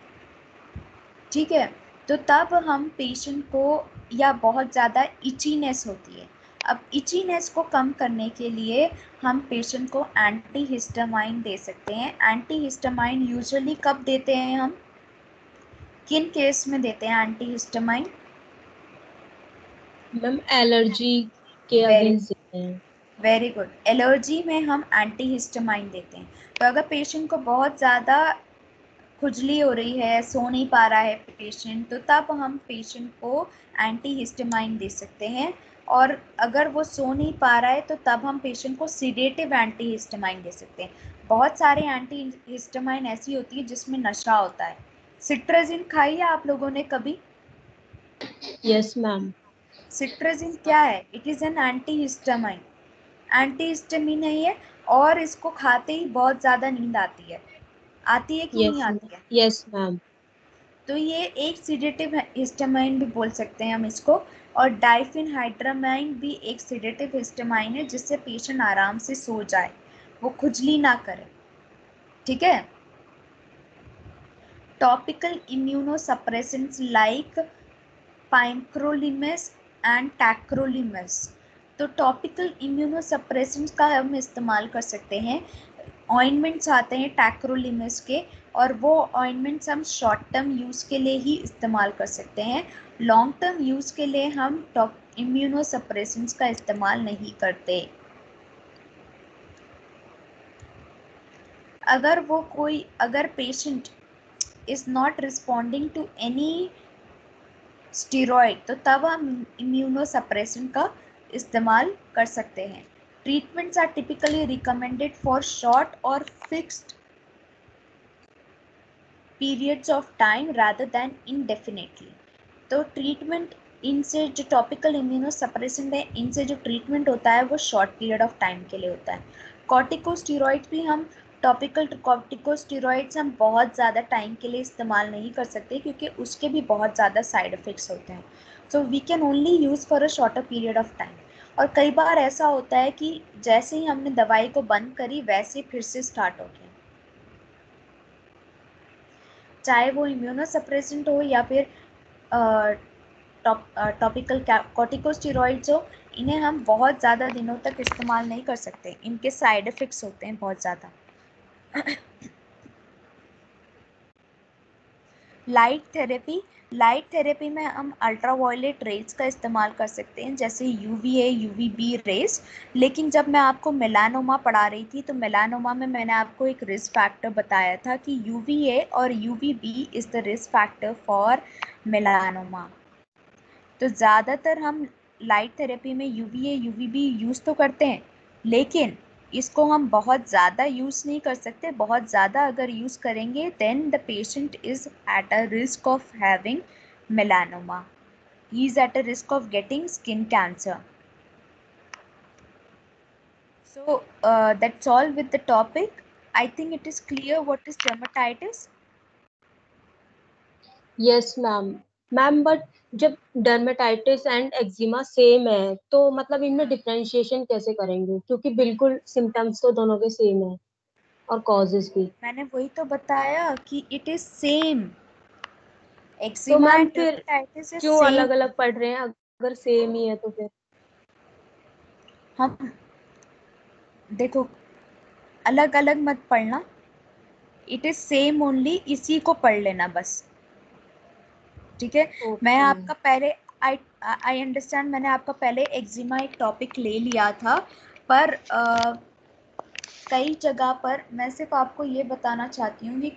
ठीक है, तो तब हम पेशेंट को, या बहुत ज़्यादा इचीनेस होती है, अब इचीनेस को कम करने के लिए हम पेशेंट को एंटीहिस्टामाइन दे सकते हैं। एंटीहिस्टामाइन यूजुअली कब देते हैं हम, किन केस में देते हैं एंटीहिस्टामाइन? मैम एलर्जी के Very- अगेंस्ट देते हैं। Very good. एलर्जी में हम एंटीहिस्टामाइन देते हैं। तो अगर पेशेंट को बहुत ज़्यादा खुजली हो रही है, सो नहीं पा रहा है पेशेंट, तो तब हम पेशेंट को एंटीहिस्टामाइन दे सकते हैं। और अगर वो सो नहीं पा रहा है तो तब हम पेशेंट को सीडेटिव एंटीहिस्टामाइन दे सकते हैं। बहुत सारे एंटीहिस्टामाइन ऐसी होती है जिसमें नशा होता है। सिट्राजिन खाई है आप लोगों ने कभी? Yes ma'am. सिट्राजिन क्या है? It is N antihistamine. Antihistamine है ये, और इसको खाते ही बहुत ज़्यादा नींद आती है। आती है कि नहीं आती है? Yes ma'am. तो ये एक सीडेटिव हिस्टामाइन भी बोल सकते हैं हम इसको। और डाइफेनहाइड्रामाइन भी एक सीडेटिव हिस्टामाइन है, जिससे पेशेंट आराम से सो जाए, वो खुजली ना करे। ठीक है। Topical immunosuppressants like pimecrolimus and tacrolimus. तो टॉपिकल इम्यूनोसप्रेसेंट्स का हम इस्तेमाल कर सकते हैं। ऑइंटमेंट्स आते हैं टैक्रोलिमस के, और वो ऑइंटमेंट्स हम शॉर्ट टर्म यूज़ के लिए ही इस्तेमाल कर सकते हैं। लॉन्ग टर्म यूज़ के लिए हम इम्यूनोसप्रेसेंट्स का इस्तेमाल नहीं करते। अगर patient is not responding to any steroid, तो तब हम इम्यूनोसप्रेसेंट का इस्तेमाल कर सकते हैं. Treatments are typically recommended for short और fixed periods of time rather than indefinitely. तो ट्रीटमेंट इनसे जो टॉपिकल इम्यूनोसप्रेसेंट है, इनसे जो ट्रीटमेंट होता है वो शॉर्ट पीरियड ऑफ टाइम के लिए होता है. कॉर्टिकोस्टेरॉइड्स भी हम टॉपिकल कॉर्टिकोस्टेरॉइड्स हम बहुत ज़्यादा टाइम के लिए इस्तेमाल नहीं कर सकते क्योंकि उसके भी बहुत ज़्यादा साइड इफ़ेक्ट्स होते हैं. So we can only use for a shorter period of time. और कई बार ऐसा होता है कि जैसे ही हमने दवाई को बंद करी वैसे फिर से स्टार्ट हो गया, चाहे वो इम्यूनोसप्रेसेंट हो या फिर टॉपिकल कॉर्टिकोस्टेरॉइड्स हो. इन्हें हम बहुत ज़्यादा दिनों तक इस्तेमाल नहीं कर सकते, इनके साइड इफ़ेक्ट्स होते हैं बहुत ज़्यादा. लाइट थेरेपी में हम अल्ट्रावायलेट रेज का इस्तेमाल कर सकते हैं, जैसे यूवीए यूवीबी रेज. लेकिन जब मैं आपको मेलानोमा पढ़ा रही थी तो मेलानोमा में मैंने आपको एक रिस्क फैक्टर बताया था कि यूवीए और UVB is the risk factor for melanoma. तो ज़्यादातर हम लाइट थेरेपी में यूवीए यूवीबी यूज़ तो करते हैं, लेकिन इसको हम बहुत ज़्यादा यूज़ नहीं कर सकते. बहुत ज़्यादा अगर यूज़ करेंगे then the patient is at a risk of having melanoma, he is at a risk of getting skin cancer. So that's all with the topic. I think it is clear what is dermatitis. Yes ma'am. Ma'am but जब dermatitis and eczema same है तो मतलब इनमें differentiation कैसे करेंगे, क्योंकि बिल्कुल symptoms तो दोनों के सेम है और कॉजेज भी. मैंने वही तो बताया कि it is same. तो Eczema मैम and फिर dermatitis is क्यों same. अलग अलग पढ़ रहे हैं अगर सेम ही है तो फिर? हम देखो अलग अलग मत पढ़ना, इट इज सेम ओनली, इसी को पढ़ लेना बस. ठीक है. मैं ओके. आपका पहले आई अंडरस्टैंड, मैंने आपका पहले एक्जिमा एक टॉपिक ले लिया था, पर कई जगह पर मैं सिर्फ आपको ये बताना चाहती हूँ कि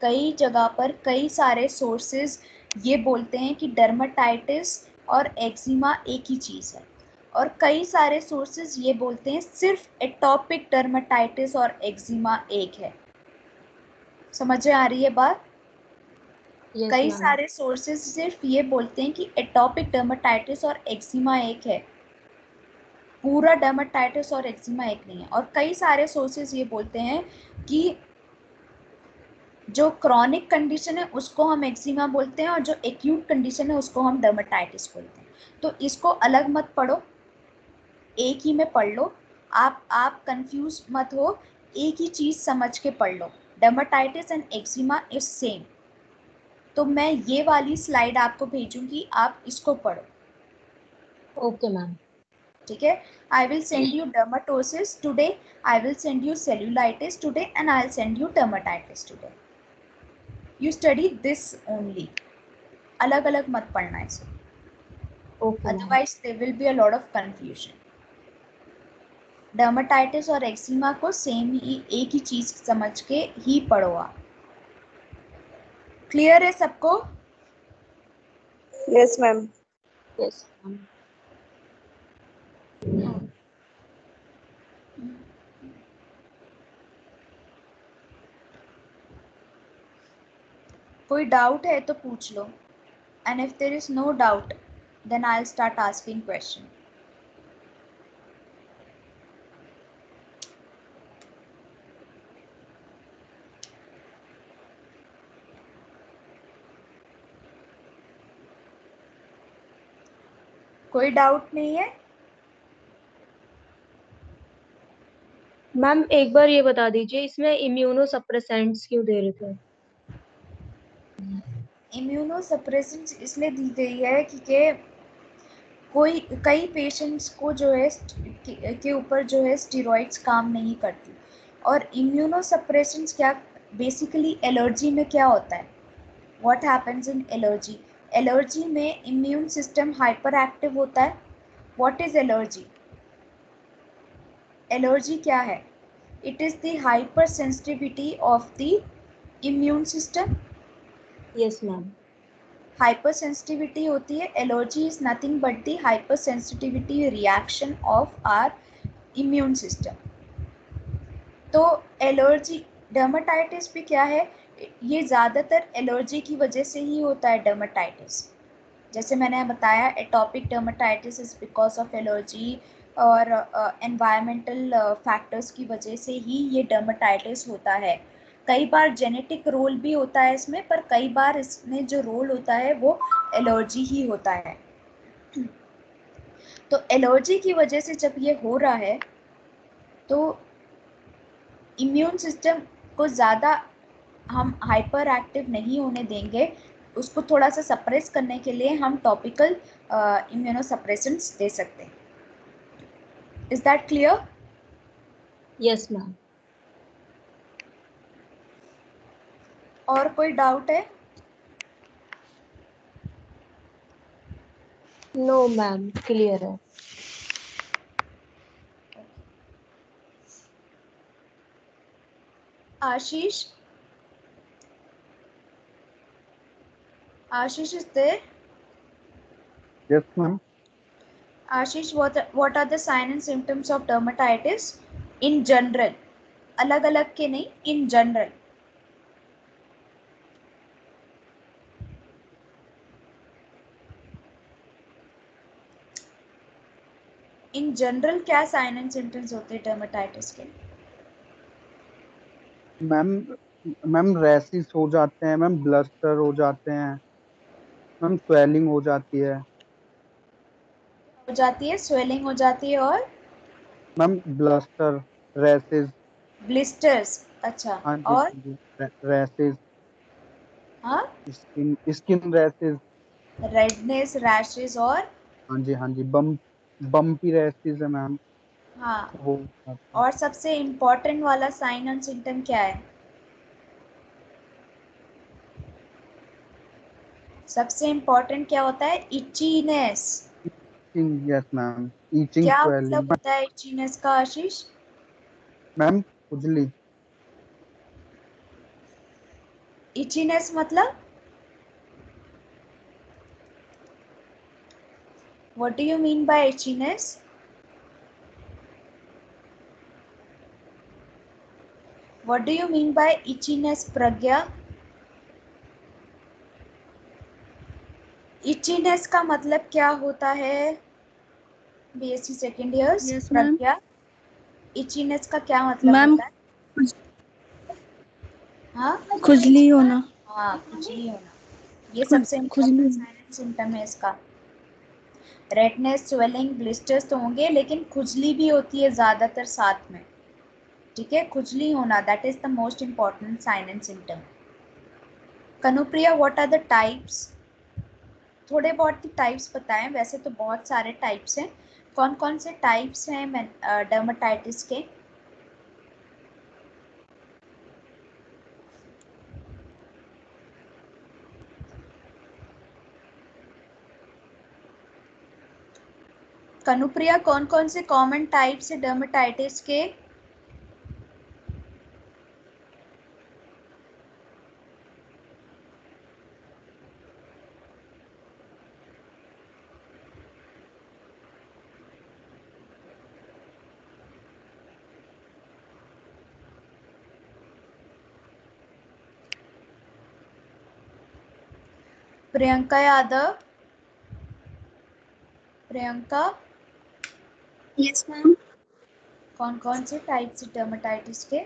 कई जगह पर कई सारे सोर्सेज ये बोलते हैं कि डर्मेटाइटिस और एक्जिमा एक ही चीज़ है, और कई सारे सोर्सेज ये बोलते हैं सिर्फ एटॉपिक डर्मेटाइटिस और एक्जिमा एक है. समझ में आ रही है बात? यस कई मैम. सारे सोर्सेज सिर्फ ये बोलते हैं कि एटॉपिक डर्मेटाइटिस और एक्जिमा एक है, पूरा डर्मेटाइटिस और एक्जिमा एक नहीं है. और कई सारे सोर्सेज ये बोलते हैं कि जो क्रॉनिक कंडीशन है उसको हम एक्जिमा बोलते हैं और जो एक्यूट कंडीशन है उसको हम डर्मेटाइटिस बोलते हैं. तो इसको अलग मत पढ़ो, एक ही में पढ़ लो. आप कंफ्यूज मत हो, एक ही चीज़ समझ के पढ़ लो. Dermatitis and eczema is same. तो मैं ये वाली स्लाइड आपको भेजूंगी, आप इसको पढ़ो. Okay ma'am. ठीक है. I will send you dermatosis today, I will send you cellulitis today, and I will send you dermatitis today. You study this only, अलग अलग मत पढ़ना इसे, okay ma'am. otherwise there will be a lot of confusion. Dermatitis और eczema को same ही, एक ही चीज समझ के ही पढ़ो आप. क्लियर है सबको? Yes ma'am. Yes ma'am. कोई डाउट है तो पूछ लो, and if there is no doubt then I will start asking question. कोई डाउट नहीं है? मैम एक बार ये बता दीजिए इसमें इम्यूनो सप्रेसेंट्स क्यों दे रहे थे? इम्यूनोसप्रेसेंट्स इसलिए दी गई है कि कई पेशेंट्स को जो है के ऊपर जो है स्टेरॉइड्स काम नहीं करती. और इम्यूनोसप्रेसेंट्स क्या, बेसिकली एलर्जी में क्या होता है, what happens in allergy? Allergy में इम्यून सिस्टम हाइपर एक्टिव होता है. What is allergy? एलर्जी क्या है? It is the hyper sensitivity of the immune system yes ma'am. Hyper sensitivity होती है, allergy is nothing but the hyper sensitivity reaction of our immune system. तो allergy, dermatitis भी क्या है, ये ज़्यादातर एलर्जी की वजह से ही होता है डर्मेटाइटिस। जैसे मैंने बताया, atopic dermatitis is because of allergy और एनवायरमेंटल फैक्टर्स की वजह से ही ये डर्मेटाइटिस होता है। कई बार जेनेटिक रोल भी होता है इसमें, पर कई बार इसमें जो रोल होता है वो एलर्जी ही होता है। तो एलर्जी की वजह से जब ये हो रहा है तो इम्यून सिस्टम को ज़्यादा हम हाइपर एक्टिव नहीं होने देंगे, उसको थोड़ा सा सप्रेस करने के लिए हम टॉपिकल इम्यूनोसप्रेसेंट्स दे सकते हैं। Is that clear? Yes ma'am. और कोई डाउट है? नो मैम, क्लियर है। आशीष, Ashish is there? Yes, ma'am. Ashish, what are the signs and symptoms of dermatitis in general? अलग अलग के नहीं, in general. In general क्या sign and symptoms होते हैं dermatitis के? मैम रैसेस हो जाते हैं, मैम ब्लस्टर हो जाते हैं, मैम स्वेलिंग हो जाती है, हो जाती है, swelling हो जाती है, और मैम ब्लस्टर, रैसेस। blisters. अच्छा, हाँ जी, और हाँ जी, रैसेस, हाँ, skin skin rashes. redness, rashes, और हाँ जी, हाँ जी, बम्पी रैसेस है मैम, हाँ, हो जाते हैं। और सबसे इम्पोर्टेंट वाला साइन एंड सिम्टम क्या है? सबसे इम्पोर्टेंट क्या होता है? इचीनेस। यस मैम, ईचिंग, क्या मतलब स्वेलिंग। होता है इचीनेस का आशीष? मैम खुजली। इचीनेस मतलब what do you mean by itchiness? What do you mean by itchiness Pragya? Itchiness का मतलब क्या होता है BSc second years? Yes, ma'am. प्रज्ञा, इचीनेस का क्या मतलब मैम, होता है? हाँ खुजली होना। हाँ, खुजली होना, ये सबसे खुजली इम्पोर्टेंट साइन एंड सिम्टम है इसका। रेडनेस, स्वेलिंग, ब्लिस्टर्स तो होंगे, लेकिन खुजली भी होती है ज़्यादातर साथ में। ठीक है, खुजली होना, that is the most important sign and symptom. Kanupriya, what are the types? थोड़े बहुत ही टाइप्स बताएं, वैसे तो बहुत सारे टाइप्स हैं। कौन कौन से टाइप्स हैं डर्मेटाइटिस के? कनुप्रिया, कौन कौन से कॉमन टाइप्स है डर्मेटाइटिस के? Priyanka Yadav, Priyanka, Yes, ma'am. कौन कौन से टाइप्स है डर्मेटाइटिस के?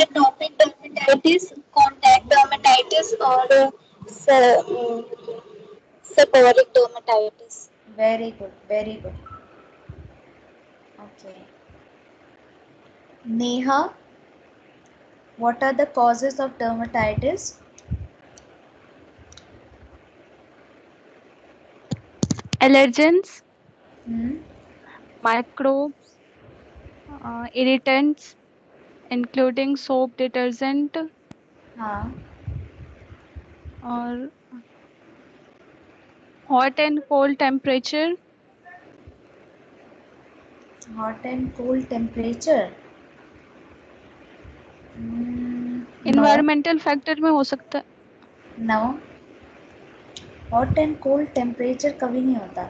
Atopic dermatitis, contact dermatitis, और seborrheic dermatitis. Very good, very good. Okay, Neha, what are the causes of dermatitis? Allergens, hmm, microbes, irritants, including soap, detergent, हाँ, or hot and cold temperature, hot and cold temperature. Environmental factor में हो सकता है। No, hot and cold temperature कभी नहीं होता।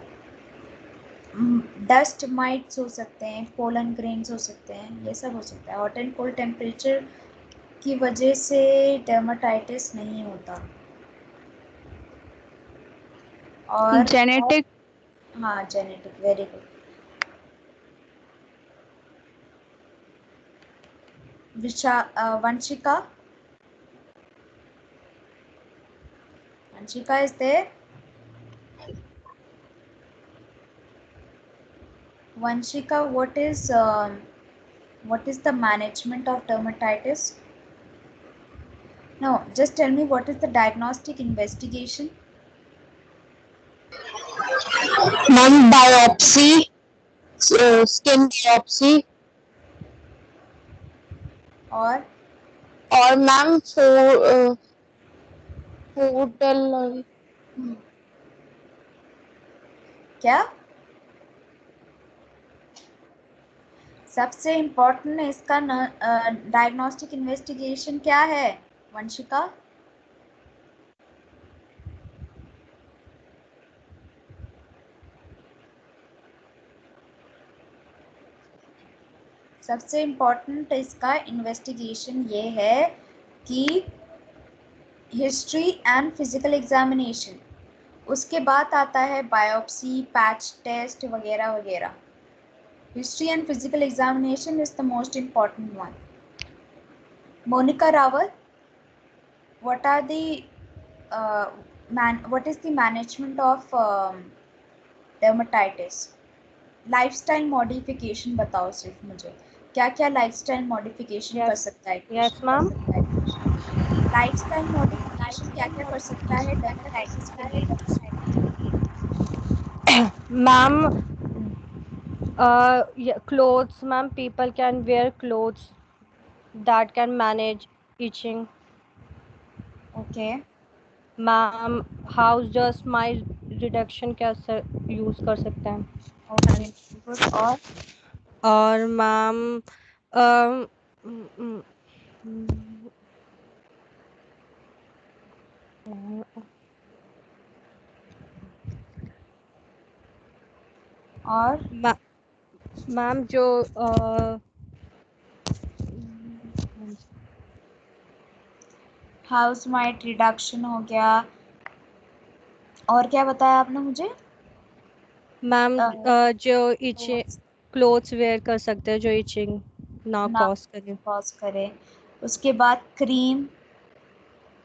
Dust mites हो सकते हैं, पोलन ग्रेन्स हो सकते हैं, ये सब हो सकता है। हॉट एंड कोल्ड टेम्परेचर की वजह से डर्माटाइटिस नहीं होता। और जेनेटिक। हाँ, genetic, very good. Vanshika? Vanshika is there? Vanshika, what is the management of dermatitis? No, just tell me what is the diagnostic investigation? Ma'am biopsy, skin biopsy और ma'am food क्या सबसे important इसका diagnostic investigation क्या है वंशिका? सबसे important इसका investigation ये है कि हिस्ट्री एंड फिजिकल एग्जामिनेशन, उसके बाद आता है बायोप्सी, पैच टेस्ट वगैरह वगैरह। History and physical examination is the most important one. Monika Rawat, what are the what is the management of dermatitis? Lifestyle modification बताओ सिर्फ मुझे, क्या क्या लाइफस्टाइल मॉडिफिकेशन कर सकता है? Yes ma'am. लाइफस्टाइल मॉडिफिकेशन क्या क्या कर सकता है डर्मेटाइटिस के लिए? Ma'am clothes, ma'am, people can wear clothes that can manage itching. Okay, ma'am house dust might reduction कैसे यूज कर सकते हैं? Okay, good. और मैम और मैम जो हाउस माइट रिडक्शन हो गया, और क्या बताया आपने मुझे? मैम जो इचिंग क्लोथ्स वेयर कर सकते हैं जो इचिंग ना ना कॉज करे। कॉज करे। उसके बाद क्रीम,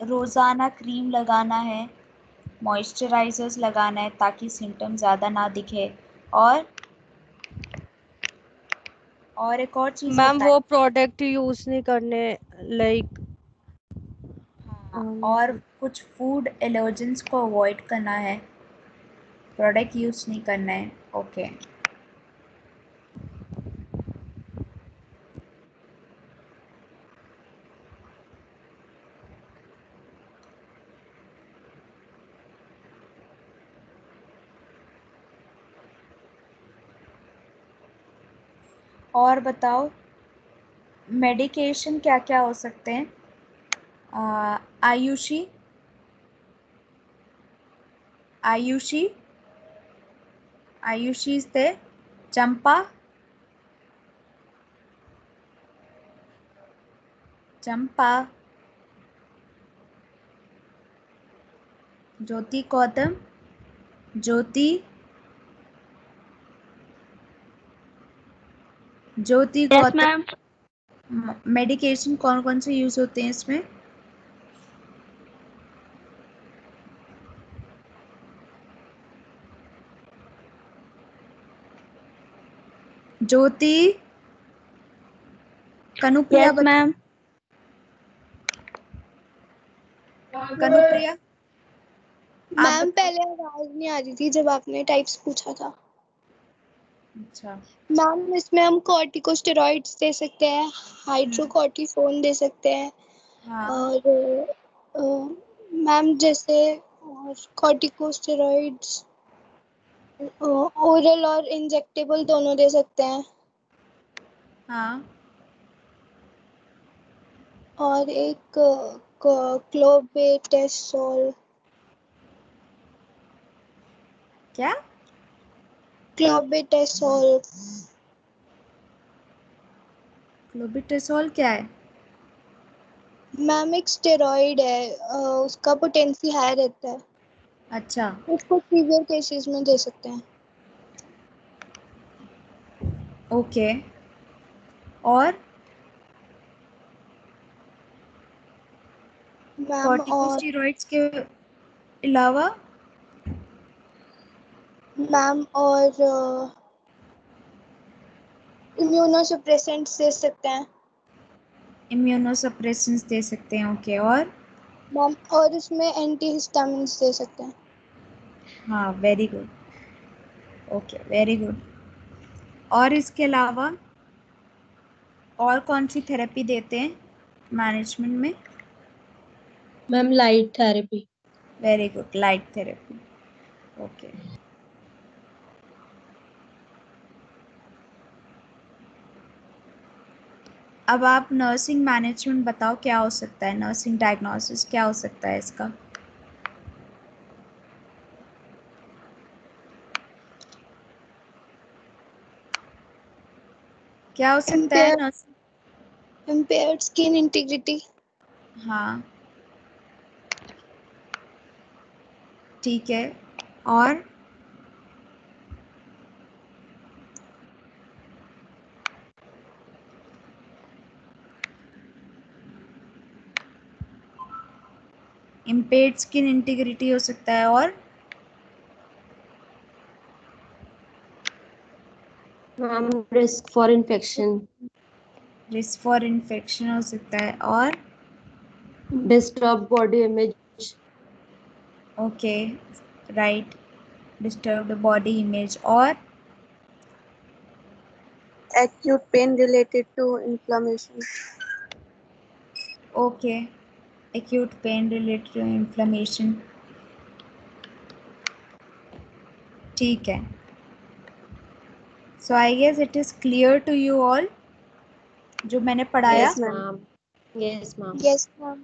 रोज़ाना क्रीम लगाना है, मॉइस्चराइजर्स लगाना है ताकि सिम्टम ज़्यादा ना दिखे। और एक और चीज़ मैम बताएं। वो प्रोडक्ट यूज नहीं करने लाइक हाँ, और कुछ फूड एलर्जेंस को अवॉइड करना है, प्रोडक्ट यूज़ नहीं करना है। ओके, और बताओ मेडिकेशन क्या क्या हो सकते हैं? आयुषी, आयुषी, आयुषी से Champa, Champa, Jyoti Gautam, Jyoti, Jyoti yes Gautam. Ma'am. Medication कौन कौन से यूज होते हैं इसमें? Jyoti, Kanupriya yes ma'am. Kanupriya, ma'am पहले आवाज नहीं आ रही थी जब आपने टाइप्स पूछा था। अच्छा, मैम इसमें हम कॉर्टिकोस्टेरॉइड्स दे सकते हैं, हाइड्रोकॉर्टिसोन दे सकते हैं, हाँ, और मैम जैसे कॉर्टिकोस्टेरॉइड्स ओरल और इंजेक्टेबल दोनों दे सकते हैं। हाँ, और एक क्लोबेटेसोल। क्या? क्लोबेटेसोल क्लोबिटेसोल क्या है? मैम एक स्टेरॉइड है, उसका पोटेंसी हाई रहता है, अच्छा, उसको सीवियर केसेस में दे सकते हैं। ओके। और मैम और कॉर्टिकोस्टेरॉइड्स के अलावा? मैम और इम्यूनोसप्रेसेंट्स दे सकते हैं इम्यूनोसप्रेसेंट्स दे सकते हैं, ओके। और मैम, और इसमें एंटीहिस्टामिन्स दे सकते हैं। हाँ, very good, okay, very good. और इसके अलावा और कौन सी थेरेपी देते हैं मैनेजमेंट में? Ma'am light therapy. Very good, light therapy, okay. अब आप नर्सिंग मैनेजमेंट बताओ, क्या हो सकता है? नर्सिंग डायग्नोसिस क्या हो सकता है इसका? क्या हो सकता है नर्सिंग? Impaired skin integrity. हाँ, ठीक है। और इम्पेयर्ड स्किन इंटीग्रिटी हो सकता है। और ma'am risk for infection. Risk for infection हो सकता है। और disturb body image. Okay, right, disturbed body image. और acute pain related to inflammation. Okay, acute pain related to inflammation, ठीक है। So I guess it is clear to you all जो मैंने पढ़ाया। Yes, ma'am. Ma'am yes ma'am. Yes ma'am.